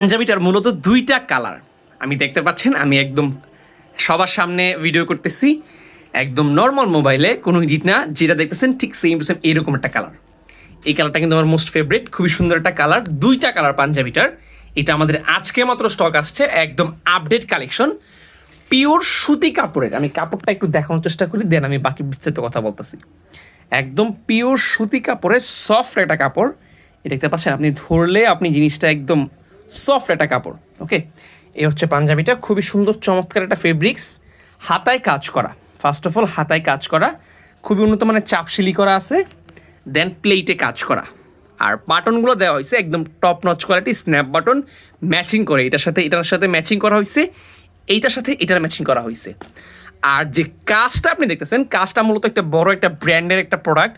পাঞ্জাবিটার মূলত দুইটা কালার আমি দেখতে পাচ্ছেন। আমি একদম সবার সামনে ভিডিও করতেছি, একদম নর্মাল মোবাইলে কোনো এডিট না, যেটা দেখতেছেন ঠিক সেম টু সেম এইরকম একটা কালার। এই কালারটা কিন্তু আমার মোস্ট ফেভারিট, খুবই সুন্দর একটা কালার, দুইটা কালার পাঞ্জাবিটার। এটা আমাদের আজকে মাত্র স্টক আসছে, একদম আপডেট কালেকশন, পিওর সুতি কাপড়ের। আমি কাপড়টা একটু দেখানোর চেষ্টা করি, দেন আমি বাকি বিস্তারিত কথা বলতেছি। একদম পিওর সুতি কাপড়ের সফট একটা কাপড়, এটা দেখতে পাচ্ছেন, আপনি ধরলে আপনি জিনিসটা একদম সফট একটা কাপড়। ওকে, এই হচ্ছে পাঞ্জাবিটা, খুবই সুন্দর চমৎকার একটা ফেব্রিক্স, হাতায় কাজ করা। ফার্স্ট অফ অল হাতায় কাজ করা, খুবই উন্নত মানের চাপশিলি করা আছে, দেন প্লেটে কাজ করা। আর বাটনগুলো দেওয়া হয়েছে একদম top notch quality, snap button matching করে, এটার সাথে ম্যাচিং করা হয়েছে, এইটার সাথে এটার ম্যাচিং করা হয়েছে। আর যে কাজটা আপনি দেখতেছেন, কাজটা মূলত একটা বড় একটা ব্র্যান্ডের একটা প্রোডাক্ট।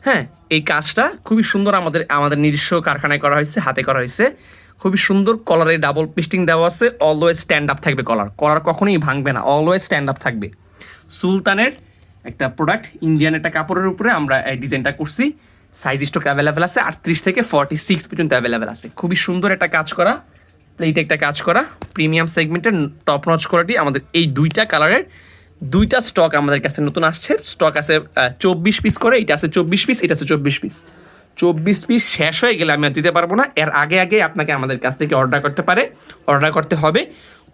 হ্যাঁ, এই কাজটা খুবই সুন্দর, আমাদের নিজস্ব কারখানায় করা হয়েছে, হাতে করা হয়েছে, খুবই সুন্দর। কলারে ডাবল পিস্টিং দেওয়া আছে, অলওয়েজ স্ট্যান্ড আপ থাকবে, কলার কখনোই ভাঙবে না, অলওয়েজ স্ট্যান্ড আপ থাকবে। সুলতানের একটা প্রোডাক্ট, ইন্ডিয়ান একটা কাপড়ের উপরে আমরা এই ডিজাইনটা করছি। সাইজ স্টক অ্যাভেলেবেল আছে, 38 থেকে 46 পর্যন্ত অ্যাভেলেবেল আছে। খুবই সুন্দর একটা কাজ করা, প্লেটে একটা কাজ করা, প্রিমিয়াম সেগমেন্টের টপ নচ কোয়ালিটি। আমাদের এই দুইটা কালারের দুইটা স্টক আমাদের কাছে নতুন আসছে। স্টক আছে 24 পিস করে, এটা আছে 24 পিস, এটা আছে 24 পিস। 24 পিস শেষ হয়ে গেলে আমি আর দিতে পারবো না, এর আগে আপনাকে আমাদের কাছ থেকে অর্ডার করতে হবে।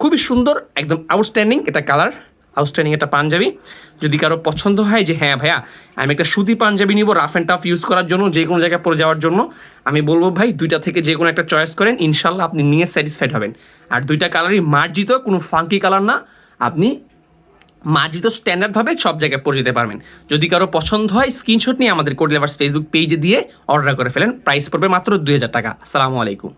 খুবই সুন্দর, একদম আউটস্ট্যান্ডিং এটা কালার, আউটস্ট্যান্ডিং একটা পাঞ্জাবি। যদি কারো পছন্দ হয় যে হ্যাঁ ভাইয়া আমি একটা সুতি পাঞ্জাবি নিব রাফ অ্যান্ড টাফ ইউজ করার জন্য, যে কোনো জায়গায় পরে যাওয়ার জন্য, আমি বলবো ভাই দুইটা থেকে যে কোনো একটা চয়েস করেন, ইনশাল্লাহ আপনি নিয়ে স্যাটিসফাইড হবেন। আর দুইটা কালারই মার্জিত, কোনো ফাঙ্কি কালার না, আপনি মার্জিত স্ট্যান্ডার্ডভাবে সব জায়গায় পরে যেতে পারবেন। যদি কারো পছন্দ হয় স্ক্রিনশট নিয়ে আমাদের কোড লেভার্স ফেসবুক পেজে দিয়ে অর্ডার করে ফেলেন। প্রাইস পড়বে মাত্র 2000 টাকা। আসসালামু আলাইকুম।